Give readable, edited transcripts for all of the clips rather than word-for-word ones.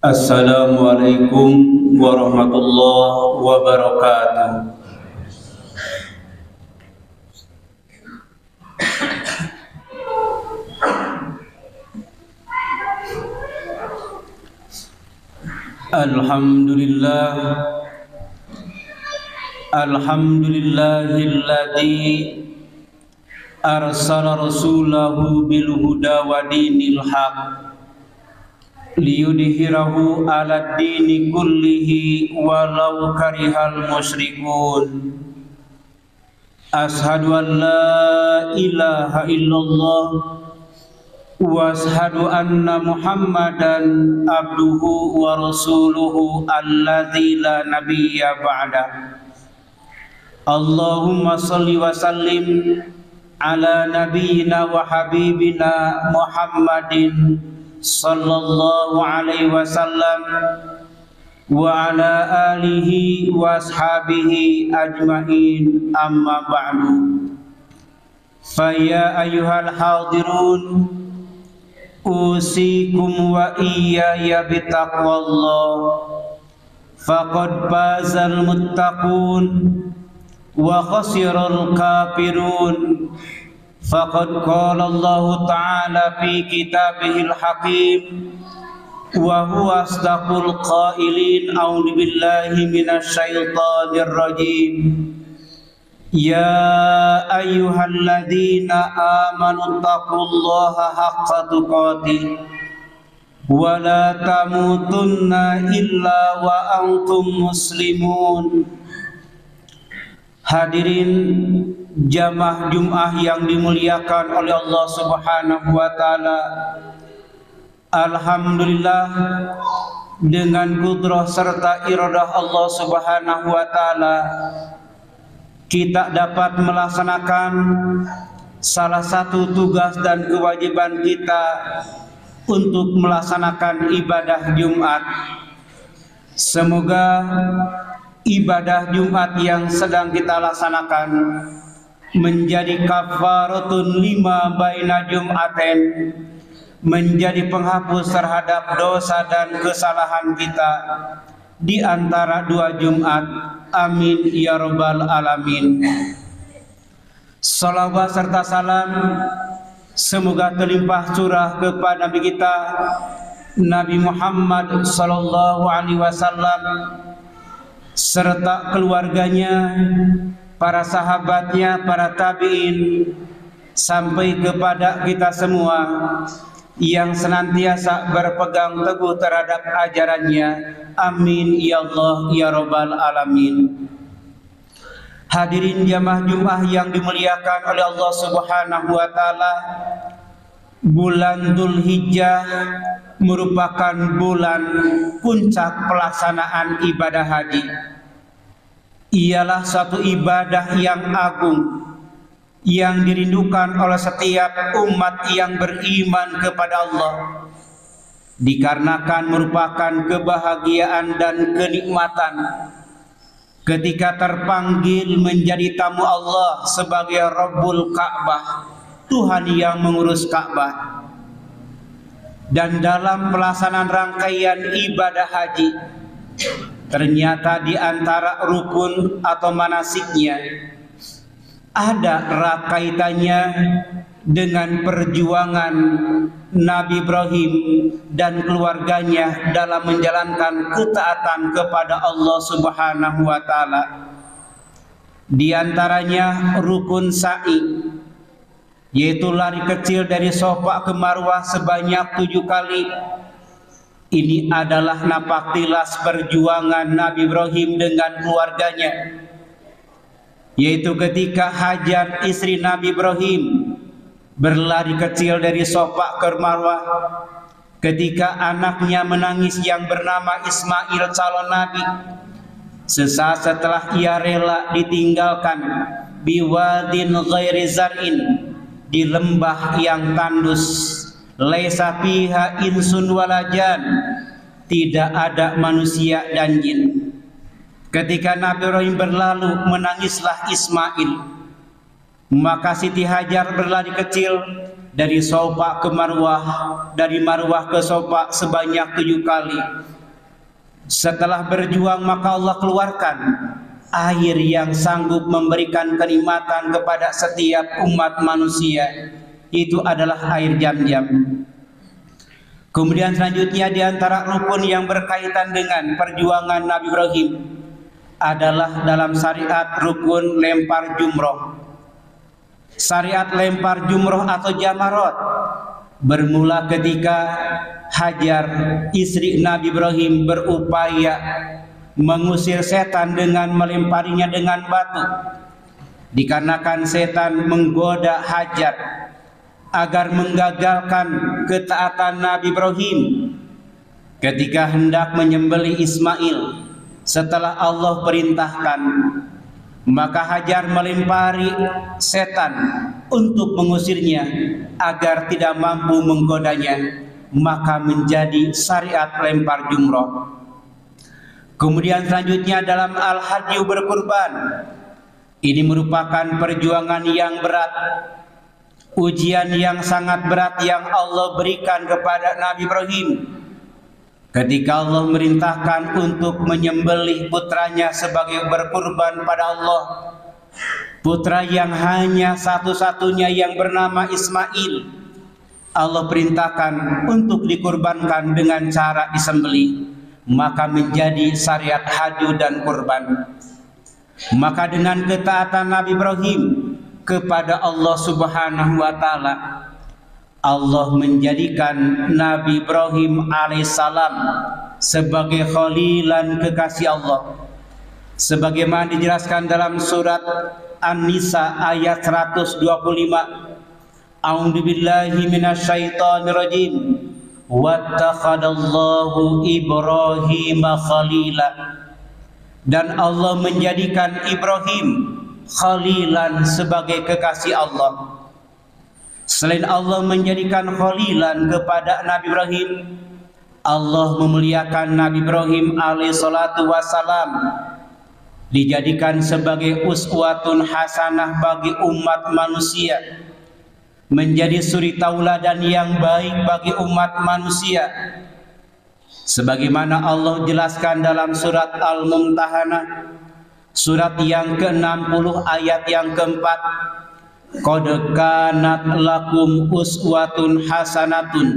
Assalamualaikum warahmatullahi wabarakatuh. Alhamdulillah, alhamdulillahilladzi arsala rasulahu bil huda wa dinil haq liyudhhirahu 'alad dini kullihi walau karihal musyrikun. Ashhadu an la ilaha illallah wa ashhadu anna Muhammadan abduhu wa rasuluhu alladzi la nabiyya ba'da. Allahumma shalli wa sallim ala nabiyyina wa habibina Muhammadin sallallahu alaihi wasallam wa ala alihi wa ashabihi ajma'in, amma ba'du. Fa ya ayyuhal hadirun, usikum wa iyaya bitaqwallah, faqad fazal muttaqun wa khasiral kafirun. Faqad qala Allah ta'ala fi kitabihil hakim wa huwa asdaqul qailin. A'udzu billahi minasy syaithanir rajim. Ya ayyuhalladzina amanu taqullaha haqqa tuqatih wa la tamutunna illa wa antum muslimun. Hadirin jamaah Jum'ah yang dimuliakan oleh Allah Subhanahu wa taala. Alhamdulillah, dengan kudrah serta iradah Allah Subhanahu wa taala kita dapat melaksanakan salah satu tugas dan kewajiban kita untuk melaksanakan ibadah Jumat. Semoga ibadah Jumat yang sedang kita laksanakan menjadi kafaratun lima baina Jum'aten, menjadi penghapus terhadap dosa dan kesalahan kita di antara dua Jumat. Amin ya rabbal alamin. Salawat serta salam semoga terlimpah curah kepada Nabi kita Nabi Muhammad sallallahu alaihi wasallam serta keluarganya, para sahabatnya, para tabi'in, sampai kepada kita semua yang senantiasa berpegang teguh terhadap ajarannya. Amin ya Allah ya rabbal alamin. Hadirin jamaah Jumat yang dimuliakan oleh Allah Subhanahu wa taala, bulan Dzulhijjah merupakan bulan puncak pelaksanaan ibadah haji. Ialah suatu ibadah yang agung yang dirindukan oleh setiap umat yang beriman kepada Allah, dikarenakan merupakan kebahagiaan dan kenikmatan ketika terpanggil menjadi tamu Allah sebagai Rabbul Ka'bah, Tuhan yang mengurus Ka'bah. Dan dalam pelaksanaan rangkaian ibadah haji, ternyata di antara rukun atau manasiknya ada erat kaitannya dengan perjuangan Nabi Ibrahim dan keluarganya dalam menjalankan ketaatan kepada Allah Subhanahu wa taala. Di antaranya rukun sa'i, yaitu lari kecil dari Safa ke Marwah sebanyak 7 kali. Ini adalah napak tilas perjuangan Nabi Ibrahim dengan keluarganya, yaitu ketika Hajar istri Nabi Ibrahim berlari kecil dari Safa ke Marwah, ketika anaknya menangis yang bernama Ismail calon Nabi, sesaat setelah ia rela ditinggalkan biwadin ghairi zar'in, di lembah yang tandus, laisa fiha insun walajan, tidak ada manusia dan jin. Ketika Nabi Ibrahim berlalu, menangislah Ismail. Maka Siti Hajar berlari kecil dari Safa ke Marwah, dari Marwah ke Safa sebanyak 7 kali. Setelah berjuang maka Allah keluarkan air yang sanggup memberikan kenikmatan kepada setiap umat manusia, itu adalah air Zam-Zam. Kemudian selanjutnya di antara rukun yang berkaitan dengan perjuangan Nabi Ibrahim adalah dalam syariat rukun lempar jumroh. Syariat lempar jumroh atau jamarot bermula ketika Hajar, istri Nabi Ibrahim, berupaya mengusir setan dengan melemparinya dengan batu. Dikarenakan setan menggoda Hajar agar menggagalkan ketaatan Nabi Ibrahim ketika hendak menyembelih Ismail. Setelah Allah perintahkan, maka Hajar melempari setan untuk mengusirnya agar tidak mampu menggodanya, maka menjadi syariat lempar jumroh. Kemudian selanjutnya dalam al-hadyu berkurban. Ini merupakan perjuangan yang berat, ujian yang sangat berat yang Allah berikan kepada Nabi Ibrahim ketika Allah merintahkan untuk menyembelih putranya sebagai berkurban pada Allah. Putra yang hanya satu-satunya yang bernama Ismail, Allah perintahkan untuk dikurbankan dengan cara disembelih, maka menjadi syariat hadyu dan kurban. Maka dengan ketaatan Nabi Ibrahim kepada Allah Subhanahu wa taala, Allah menjadikan Nabi Ibrahim alaihissalam sebagai khalilan kekasih Allah, sebagaimana dijelaskan dalam surat An-Nisa ayat 125. A'udzu billahi minasyaitonir rajim. Wattakhadallahu Ibrahima khalila. Dan Allah menjadikan Ibrahim khalilan sebagai kekasih Allah. Selain Allah menjadikan khalilan kepada Nabi Ibrahim, Allah memuliakan Nabi Ibrahim alaihissalatu wassalam, dijadikan sebagai uswatun hasanah bagi umat manusia, menjadi suri tauladan yang baik bagi umat manusia. Sebagaimana Allah jelaskan dalam surat Al-Mumtahanah, surat yang ke-60 ayat yang keempat, qad kanat lakum uswatun hasanatun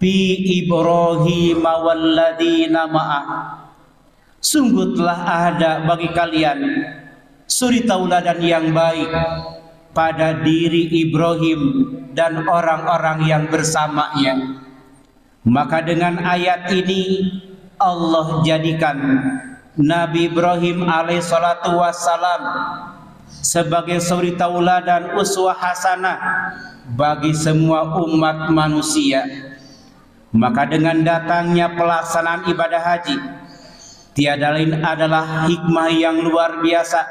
fi Ibrahim walladzina ma'ah. Sungguh telah ada bagi kalian suri tauladan yang baik pada diri Ibrahim dan orang-orang yang bersamanya. Maka dengan ayat ini Allah jadikan Nabi Ibrahim alaihissalatu wassalam sebagai suri tauladan uswah hasanah bagi semua umat manusia. Maka dengan datangnya pelaksanaan ibadah haji, tiada lain adalah hikmah yang luar biasa.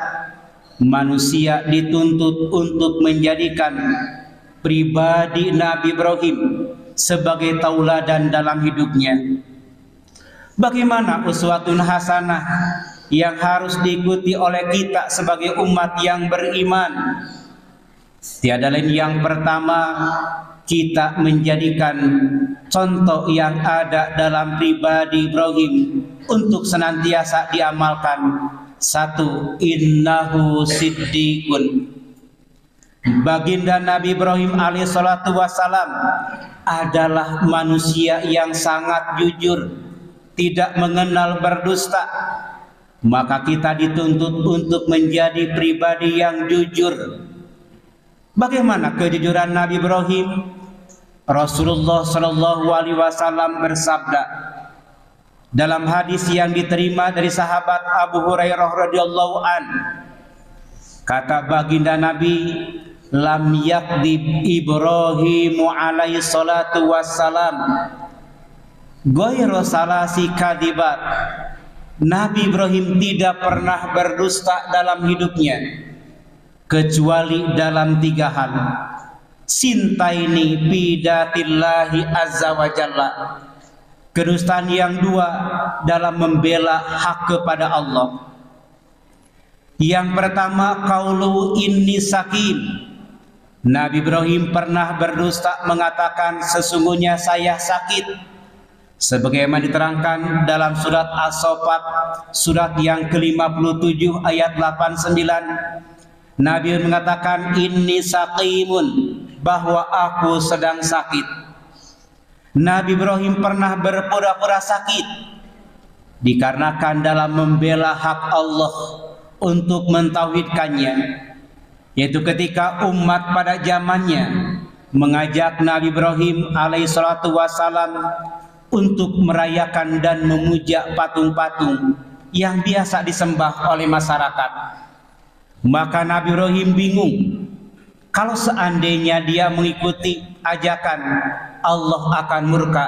Manusia dituntut untuk menjadikan pribadi Nabi Ibrahim sebagai tauladan dalam hidupnya. Bagaimana uswatun hasanah yang harus diikuti oleh kita sebagai umat yang beriman? Tiada lain, yang pertama, kita menjadikan contoh yang ada dalam pribadi Ibrahim untuk senantiasa diamalkan. Satu, innahu siddiqun. Baginda Nabi Ibrahim alaihissalatu wassalam adalah manusia yang sangat jujur, tidak mengenal berdusta. Maka kita dituntut untuk menjadi pribadi yang jujur. Bagaimana kejujuran Nabi Ibrahim? Rasulullah Shallallahu Alaihi Wasallam bersabda dalam hadis yang diterima dari sahabat Abu Hurairah radhiyallahu an, kata baginda Nabi, lam yakdib Ibrahimu alaihi salatu wassalam ghairu salasi kadibat. Nabi Ibrahim tidak pernah berdusta dalam hidupnya kecuali dalam 3 hal. Sintaini bidatillahi azza wa jalla. Kedustaan yang 2 dalam membela hak kepada Allah. Yang pertama, qaulu inni sakim. Nabi Ibrahim pernah berdusta mengatakan sesungguhnya saya sakit. Sebagaimana diterangkan dalam surat As-Saffat, surat yang ke-57 ayat 89, Nabi mengatakan, inni saqimun, bahwa aku sedang sakit. Nabi Ibrahim pernah berpura-pura sakit dikarenakan dalam membela hak Allah untuk mentauhidkannya, yaitu ketika umat pada zamannya mengajak Nabi Ibrahim alaihissalatu wassalam untuk merayakan dan memuja patung-patung yang biasa disembah oleh masyarakat. Maka Nabi Ibrahim bingung, kalau seandainya dia mengikuti ajakan, Allah akan murka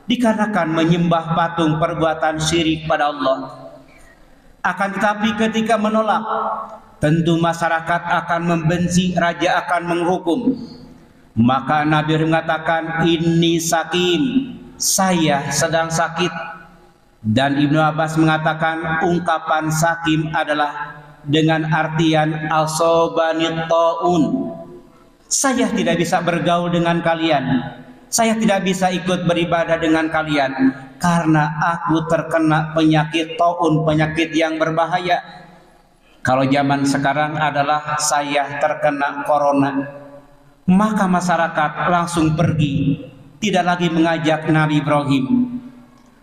dikarenakan menyembah patung perbuatan syirik pada Allah. Akan tetapi ketika menolak, tentu masyarakat akan membenci, raja akan menghukum. Maka Nabi mengatakan, inni sakim, saya sedang sakit. Dan Ibnu Abbas mengatakan ungkapan sakim adalah dengan artian asobanit ta'un, saya tidak bisa bergaul dengan kalian, saya tidak bisa ikut beribadah dengan kalian karena aku terkena penyakit ta'un, penyakit yang berbahaya. Kalau zaman sekarang adalah saya terkena corona. Maka masyarakat langsung pergi, tidak lagi mengajak Nabi Ibrahim.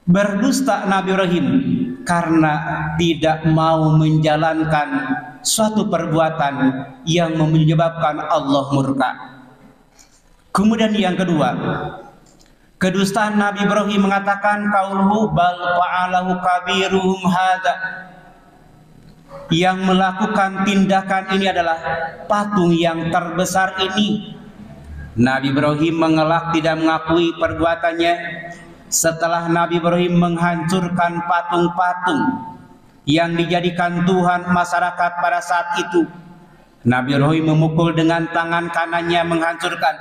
Berdusta Nabi Ibrahim karena tidak mau menjalankan suatu perbuatan yang menyebabkan Allah murka. Kemudian yang kedua, kedustaan Nabi Ibrahim mengatakan qauluhu bal fa'alahu kabiruhum hadza, yang melakukan tindakan ini adalah patung yang terbesar ini. Nabi Ibrahim mengelak, tidak mengakui perbuatannya. Setelah Nabi Ibrahim menghancurkan patung-patung yang dijadikan Tuhan masyarakat pada saat itu, Nabi Ibrahim memukul dengan tangan kanannya menghancurkan.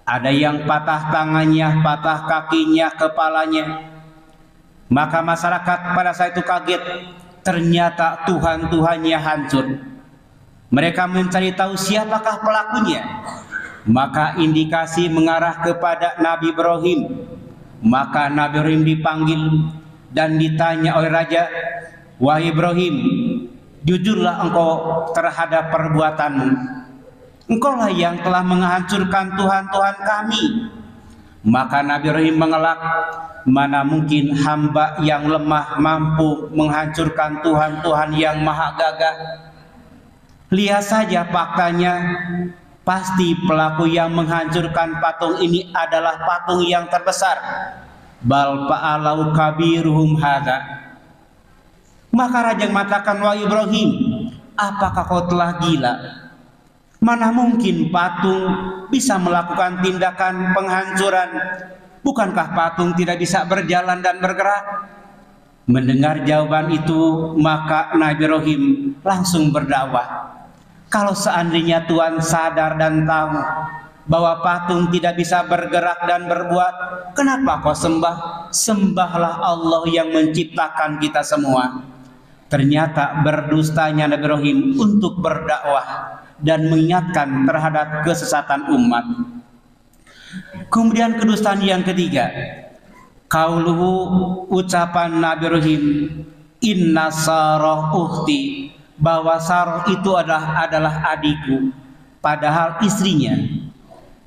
Ada yang patah tangannya, patah kakinya, kepalanya. Maka masyarakat pada saat itu kaget, ternyata Tuhan-Tuhannya hancur. Mereka mencari tahu siapakah pelakunya. Maka indikasi mengarah kepada Nabi Ibrahim. Maka Nabi Ibrahim dipanggil dan ditanya oleh raja, wahai Ibrahim, jujurlah engkau terhadap perbuatanmu. Engkaulah yang telah menghancurkan Tuhan-Tuhan kami. Maka Nabi Ibrahim mengelak, mana mungkin hamba yang lemah mampu menghancurkan Tuhan-Tuhan yang maha gagah. Lihat saja faktanya, pasti pelaku yang menghancurkan patung ini adalah patung yang terbesar. Bal fa'alau kabiruhum hadza. Maka raja mengatakan, wahai Ibrahim, apakah kau telah gila? Mana mungkin patung bisa melakukan tindakan penghancuran? Bukankah patung tidak bisa berjalan dan bergerak? Mendengar jawaban itu, maka Nabi Ibrahim langsung berdakwah. Kalau seandainya Tuhan sadar dan tahu bahwa patung tidak bisa bergerak dan berbuat, kenapa kau sembah? Sembahlah Allah yang menciptakan kita semua. Ternyata berdustanya Nabi Ibrahim untuk berdakwah dan mengingatkan terhadap kesesatan umat. Kemudian kedustaan yang ketiga, qauluhu, ucapan Nabi Ibrahim, inna sarah ukhti, bahwa Sarah itu adalah adikku, padahal istrinya.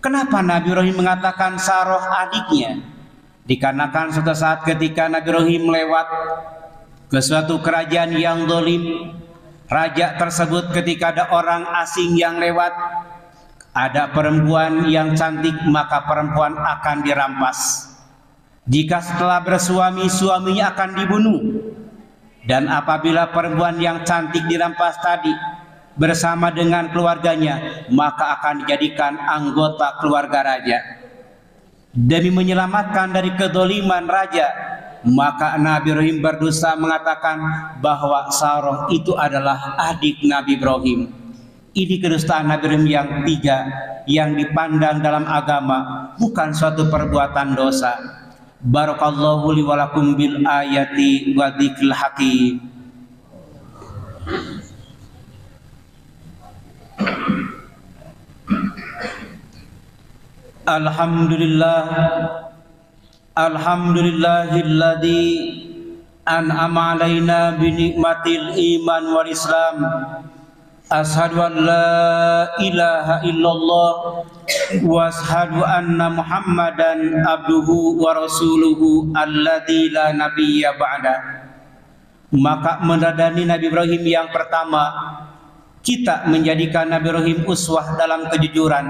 Kenapa Nabi Ibrahim mengatakan Sarah adiknya? Dikarenakan suatu saat ketika Nabi Ibrahim lewat ke suatu kerajaan yang zalim, raja tersebut ketika ada orang asing yang lewat, ada perempuan yang cantik, maka perempuan akan dirampas. Jika setelah bersuami, suaminya akan dibunuh. Dan apabila perempuan yang cantik dirampas tadi bersama dengan keluarganya, maka akan dijadikan anggota keluarga raja. Demi menyelamatkan dari kedoliman raja, maka Nabi Ibrahim berdosa mengatakan bahwa Sarah itu adalah adik Nabi Ibrahim. Ini kedustaan Nabi Ibrahim yang tiga, yang dipandang dalam agama bukan suatu perbuatan dosa. Barakallahu li wa lakum bil ayati wa dzikril hakim. Alhamdulillah, Alhamdulillahilladzi an'ama alaina bi nikmatil iman wal islam. Asyhadu an la ilaha illallah wa asyhadu anna Muhammadan abduhu wa rasuluhu alladzi la nabiyya ba'da. Maka meneladani Nabi Ibrahim yang pertama, kita menjadikan Nabi Ibrahim uswah dalam kejujuran.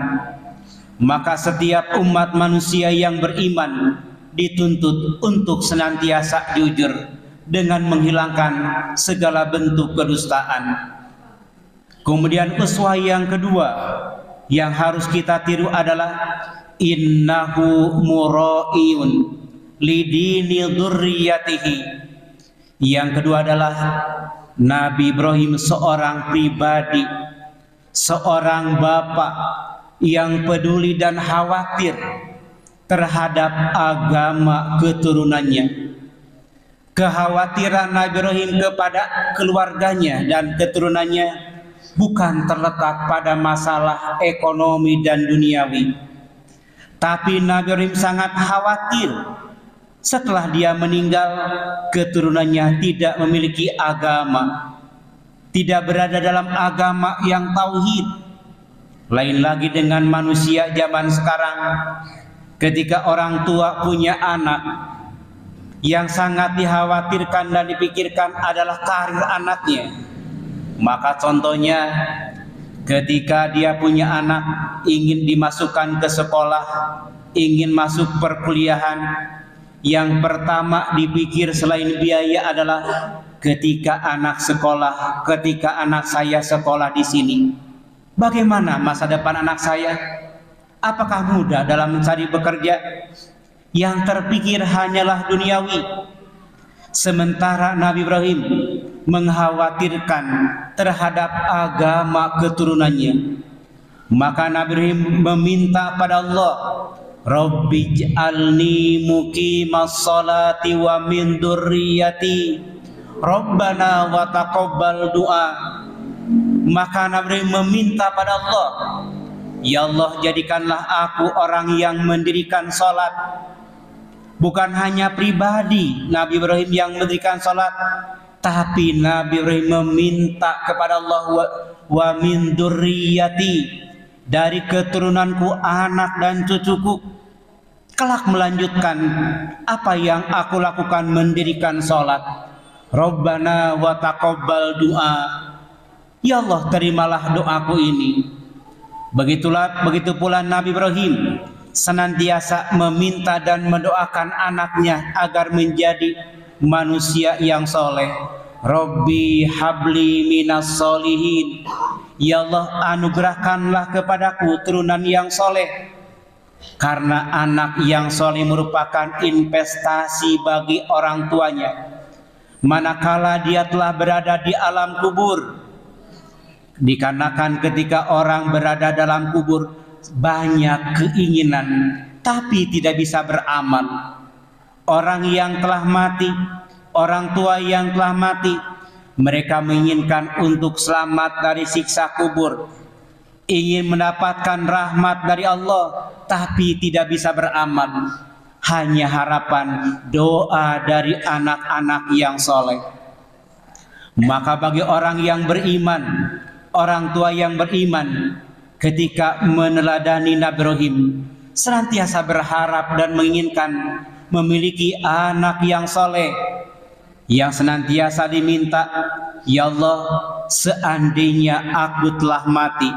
Maka setiap umat manusia yang beriman dituntut untuk senantiasa jujur dengan menghilangkan segala bentuk kedustaan. Kemudian uswah yang kedua yang harus kita tiru adalah innahu mura'iyun lidini dzurriyyatihi. Yang kedua adalah Nabi Ibrahim seorang pribadi, seorang bapak yang peduli dan khawatir terhadap agama keturunannya. Kekhawatiran Nabi Ibrahim kepada keluarganya dan keturunannya bukan terletak pada masalah ekonomi dan duniawi, tapi Nabi Ibrahim sangat khawatir setelah dia meninggal keturunannya tidak memiliki agama, tidak berada dalam agama yang tauhid. Lain lagi dengan manusia zaman sekarang, ketika orang tua punya anak, yang sangat dikhawatirkan dan dipikirkan adalah karir anaknya. Maka contohnya ketika dia punya anak ingin dimasukkan ke sekolah, ingin masuk perkuliahan, yang pertama dipikir selain biaya adalah ketika anak sekolah, ketika anak saya sekolah di sini, bagaimana masa depan anak saya? Apakah mudah dalam mencari bekerja? Yang terpikir hanyalah duniawi. Sementara Nabi Ibrahim mengkhawatirkan terhadap agama keturunannya. Maka Nabi Ibrahim meminta pada Allah, Rabbij'alni muqimas sholati wa min dzurriyyati Rabbana wa taqabbal du'a. Maka Nabi Ibrahim meminta pada Allah, ya Allah, jadikanlah aku orang yang mendirikan sholat. Bukan hanya pribadi Nabi Ibrahim yang mendirikan sholat, tapi Nabi Ibrahim meminta kepada Allah, wa min dzurriyyati, dari keturunanku, anak dan cucuku, kelak melanjutkan apa yang aku lakukan, mendirikan sholat. Rabbana wa taqabbal du'a, ya Allah, terimalah doaku ini. Begitu pula Nabi Ibrahim senantiasa meminta dan mendoakan anaknya agar menjadi manusia yang soleh. Rabbi habli minas solihin, ya Allah, anugerahkanlah kepadaku turunan yang soleh. Karena anak yang soleh merupakan investasi bagi orang tuanya manakala dia telah berada di alam kubur. Dikarenakan ketika orang berada dalam kubur banyak keinginan tapi tidak bisa beramal. Orang yang telah mati, orang tua yang telah mati, mereka menginginkan untuk selamat dari siksa kubur, ingin mendapatkan rahmat dari Allah, tapi tidak bisa beramal. Hanya harapan doa dari anak-anak yang soleh. Maka bagi orang yang beriman, orang tua yang beriman, ketika meneladani Nabi Ibrahim, senantiasa berharap dan menginginkan memiliki anak yang soleh, yang senantiasa diminta, ya Allah, seandainya aku telah mati,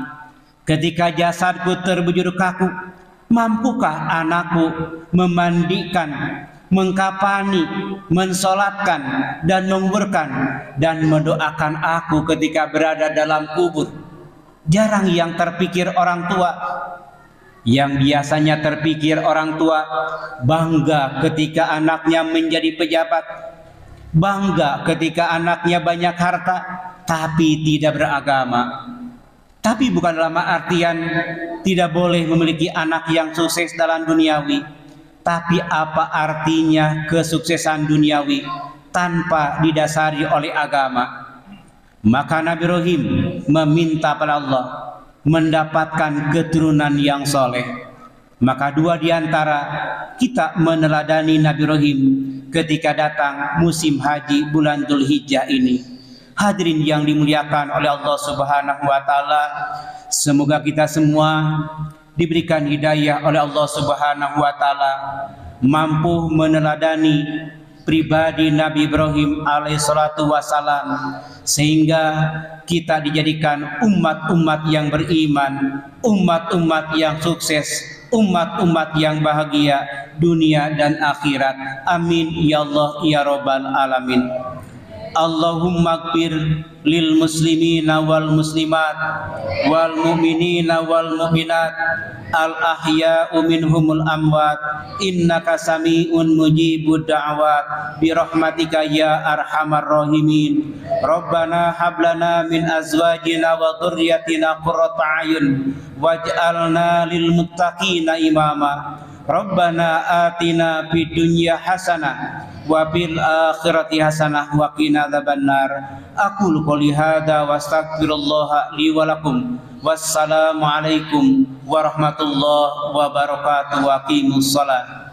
ketika jasadku terbujur kaku, mampukah anakku memandikan, mengkafani, mensolatkan, dan menguburkan, dan mendoakan aku ketika berada dalam kubur? Jarang yang terpikir orang tua. Yang biasanya terpikir orang tua bangga ketika anaknya menjadi pejabat, bangga ketika anaknya banyak harta tapi tidak beragama. Tapi bukan dalam artian tidak boleh memiliki anak yang sukses dalam duniawi, tapi apa artinya kesuksesan duniawi tanpa didasari oleh agama? Maka Nabi Ibrahim meminta pada Allah mendapatkan keturunan yang soleh. Maka dua di antara kita meneladani Nabi Ibrahim ketika datang musim haji bulan Dzulhijjah ini. Hadirin yang dimuliakan oleh Allah Subhanahu wa taala, semoga kita semua diberikan hidayah oleh Allah Subhanahu wa taala, mampu meneladani pribadi Nabi Ibrahim alaihissalatu wassalam, sehingga kita dijadikan umat-umat yang beriman, umat-umat yang sukses, umat-umat yang bahagia dunia dan akhirat. Amin ya Allah ya Rabbal alamin. Allahumma gfir lil muslimina wal muslimat wal mu'minina wal mu'minat al ahya'u minhumul amwat innaka sami'un mujibud da'wat bi rahmatika ya arhamar rahimin. Rabbana hablana min azwajina wa dhurriyyatina qurrata a'yun waj'alna lil muttaqina imama. Rabbana atina fid dunya hasanah wa fil akhirati hasanah wa qina adzabannar. Aqulu qouli hadza wa astaghfirullah li wa lakum. Wassalamu alaikum warahmatullahi wabarakatuh. Wa aqimus shalah.